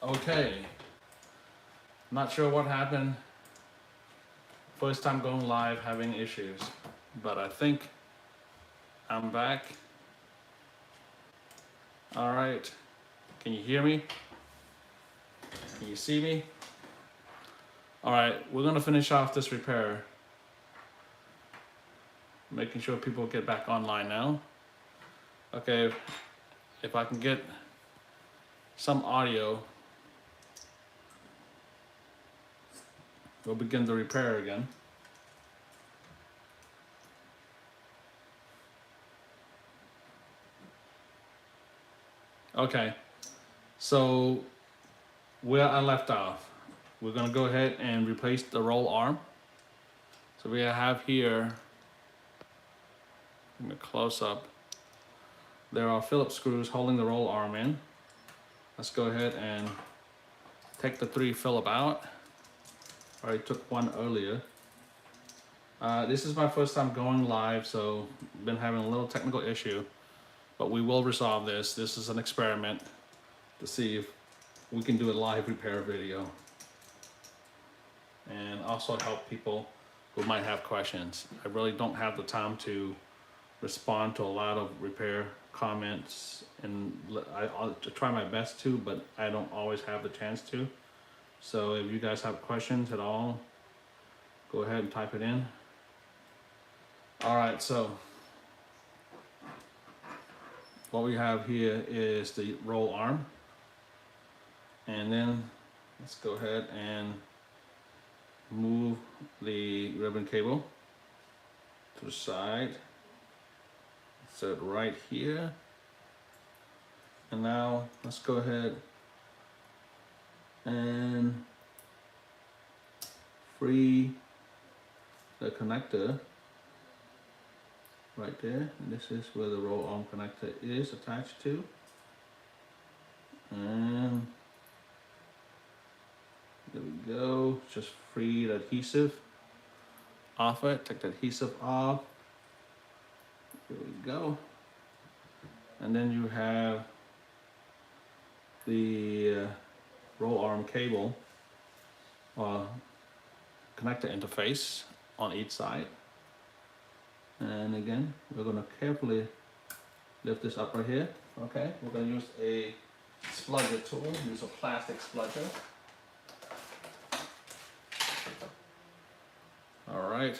Okay, not sure what happened. First time going live, having issues, but I think I'm back. All right, can you hear me? Can you see me? All right, we're gonna finish off this repair. Making sure people get back online now. Okay, if I can get some audio, we'll begin the repair again. Okay, so where I left off, we're gonna go ahead and replace the roll arm. So we have here, in a close up, there are Phillips screws holding the roll arm in. Let's go ahead and take the 3 Phillip out. I already took one earlier. This is my first time going live, so been having a little technical issue, but we will resolve this. This is an experiment to see if we can do a live repair video and also help people who might have questions. I really don't have the time to respond to a lot of repair comments, and I'll try my best to, but I don't always have the chance to. So if you guys have questions at all, go ahead and type it in. All right, so what we have here is the roll arm, and then let's go ahead and move the ribbon cable to the side. Set it right here. And now let's go ahead and free the connector right there. And this is where the roll arm connector is attached to. And there we go. Just free the adhesive off it. Take the adhesive off. There we go. And then you have the roll arm cable connector interface on each side. And again, we're going to carefully lift this up right here. Okay, we're going to use a spludger tool, use a plastic spludger. All right.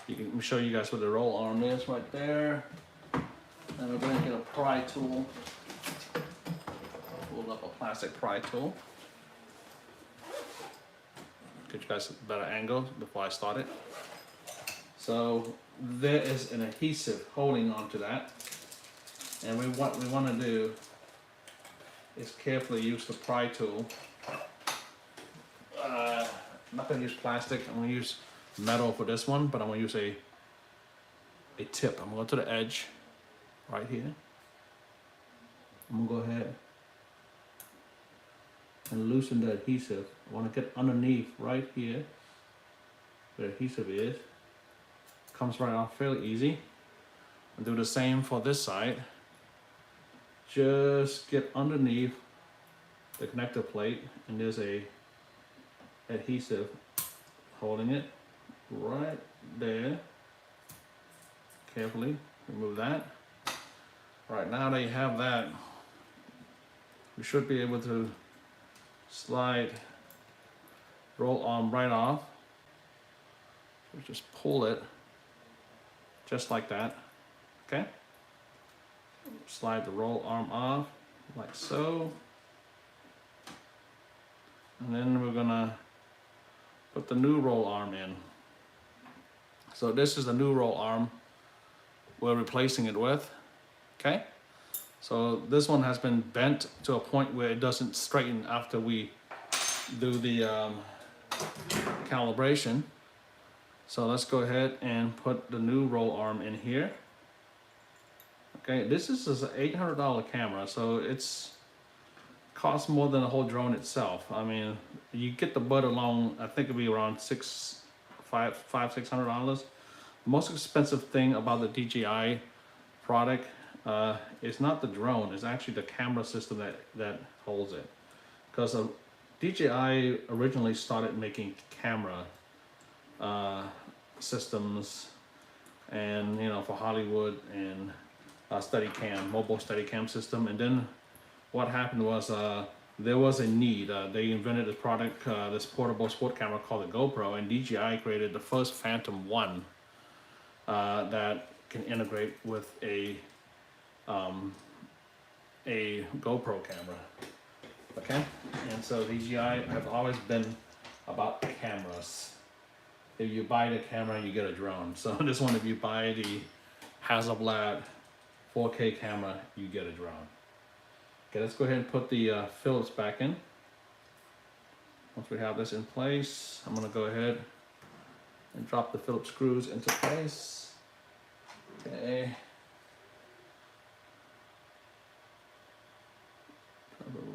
Let me show you guys what the roll arm is right there. And we're going to get a pry tool. Pull up a plastic pry tool. Get you guys a better angle before I start it. So there is an adhesive holding onto that. And what we want to do is carefully use the pry tool. I'm not going to use plastic. I'm going to use metal for this one, but I'm going to use a tip. I'm going to go to the edge right here. I'm going to go ahead and loosen the adhesive. I want to get underneath right here where the adhesive is. Comes right off fairly easy. I'll do the same for this side. Just get underneath the connector plate, and there's a adhesive holding it right there. Carefully remove that. Right, now that you have that, you should be able to slide roll arm right off. So just pull it just like that. Okay, slide the roll arm off like so, and then we're gonna put the new roll arm in. So this is the new roll arm we're replacing it with. Okay, so this one has been bent to a point where it doesn't straighten after we do the calibration. So let's go ahead and put the new roll arm in here. Okay, this is an $800 camera, so it's costs more than the whole drone itself. I mean, you get the butt alone, I think it'd be around $600. The most expensive thing about the DJI product it's not the drone, it's actually the camera system that holds it. Because DJI originally started making camera systems, and for Hollywood, and Steadicam, mobile Steadicam system. And then what happened was there was a need. They invented a product, this portable sport camera called the GoPro, and DJI created the first Phantom 1 that can integrate with a GoPro camera. Okay, and so DJI have always been about cameras. If you buy the camera, you get a drone. So this one, if you buy the Hasselblad 4K camera, you get a drone. Okay, let's go ahead and put the Phillips back in. Once we have this in place, I'm gonna go ahead and drop the Phillips screws into place. Okay.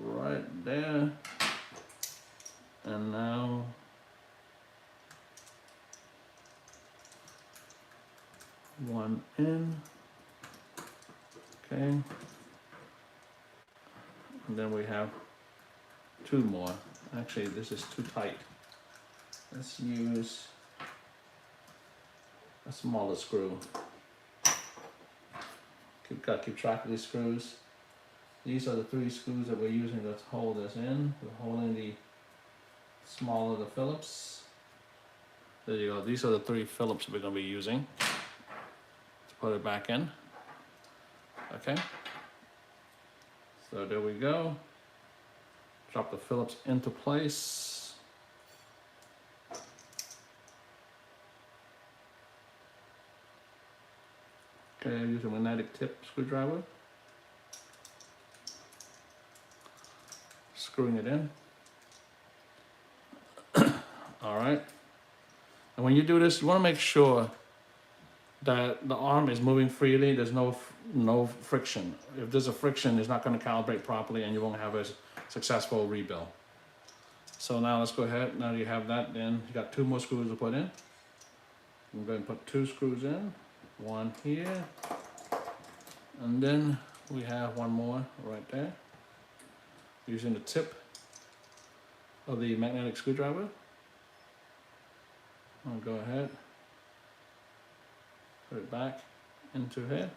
Right there. And now one in. Okay. And then we have two more. Actually, this is too tight. Let's use a smaller screw. Gotta keep track of these screws. These are the 3 screws that we're using to hold this in. We're holding the smaller the Phillips. There you go. These are the 3 Phillips we're gonna be using. Let's put it back in. Okay. So there we go. Drop the Phillips into place. Okay, use a magnetic tip screwdriver. Screwing it in. All right. And when you do this, you want to make sure that the arm is moving freely. There's no friction. If there's a friction, it's not going to calibrate properly, and you won't have a successful rebuild. So now let's go ahead. Now you have that, then you got 2 more screws to put in. I'm going to put 2 screws in. One here, and then we have one more right there. Using the tip of the magnetic screwdriver. I'll go ahead, put it back into here.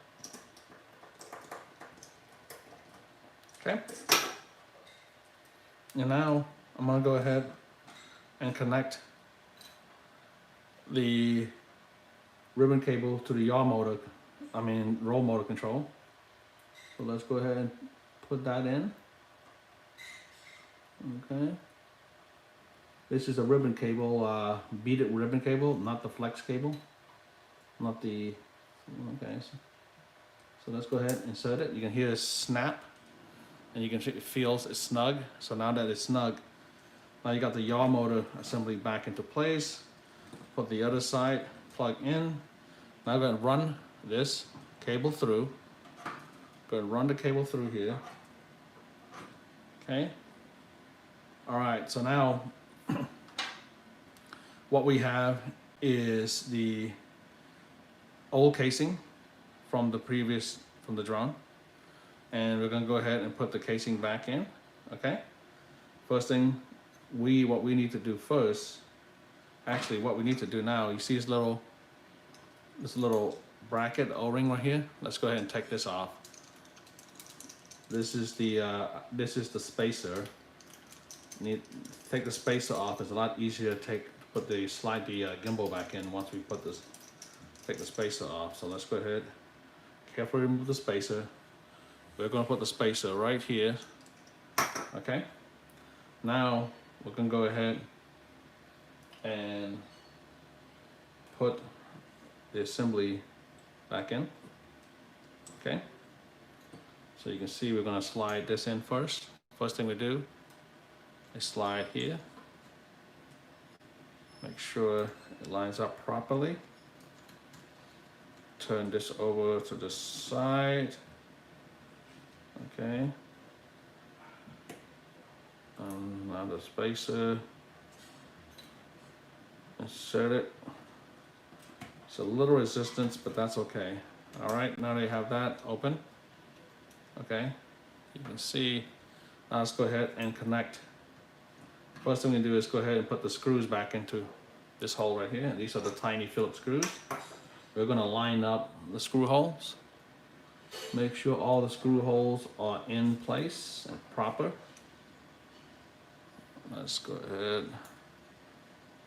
Okay. And now I'm gonna go ahead and connect the ribbon cable to the yaw motor, roll motor control. So let's go ahead and put that in. Okay. This is a ribbon cable, beaded ribbon cable, not the flex cable. Not the, okay. So let's go ahead and insert it. You can hear a snap, and you can see it feels it's snug. So now that it's snug, now you got the yaw motor assembly back into place. Put the other side, plug in. Now I'm going to run this cable through. Go ahead and run the cable through here. Okay. All right, so now what we have is the old casing from the drone, and we're going to go ahead and put the casing back in. Okay. First thing, what we need to do first, actually what we need to do now, you see this little bracket O-ring right here. Let's go ahead and take this off. This is the spacer. Need to take the spacer off. It's a lot easier to slide the gimbal back in once we take the spacer off. So let's go ahead, carefully remove the spacer. We're going to put the spacer right here. Okay. Now we're going to go ahead and put the assembly back in. Okay. So you can see we're going to slide this in first. First thing we do is slide here. Make sure it lines up properly. Turn this over to the side. Okay. Now the spacer. Insert it. It's a little resistance, but that's okay. All right, now that you have that open, Okay, you can see. Now let's go ahead and connect. First thing we do is go ahead and put the screws back into this hole right here. These are the tiny Phillips screws. We're going to line up the screw holes. Make sure all the screw holes are in place and proper. Let's go ahead.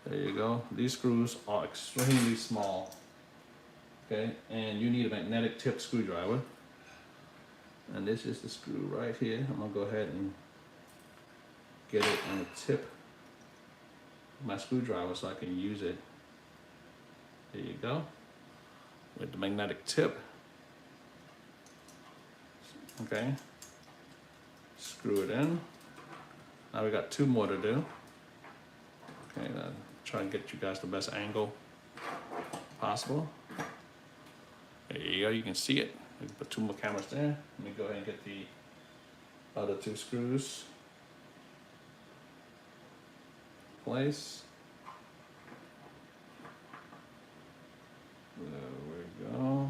There you go. These screws are extremely small. Okay, and you need a magnetic tip screwdriver. And this is the screw right here. I'm gonna go ahead and get it on the tip of my screwdriver so I can use it. There you go. With the magnetic tip. Okay. Screw it in. Now we got 2 more to do. Okay, try and get you guys the best angle possible. There you go, you can see it. We can put 2 more cameras there. Let me go ahead and get the other 2 screws in place. There we go.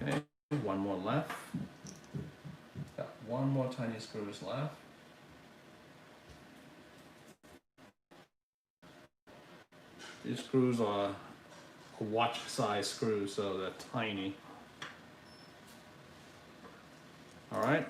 Okay, 1 more left. Got 1 more tiny screws left. These screws are watch size screws, so they're tiny. All right,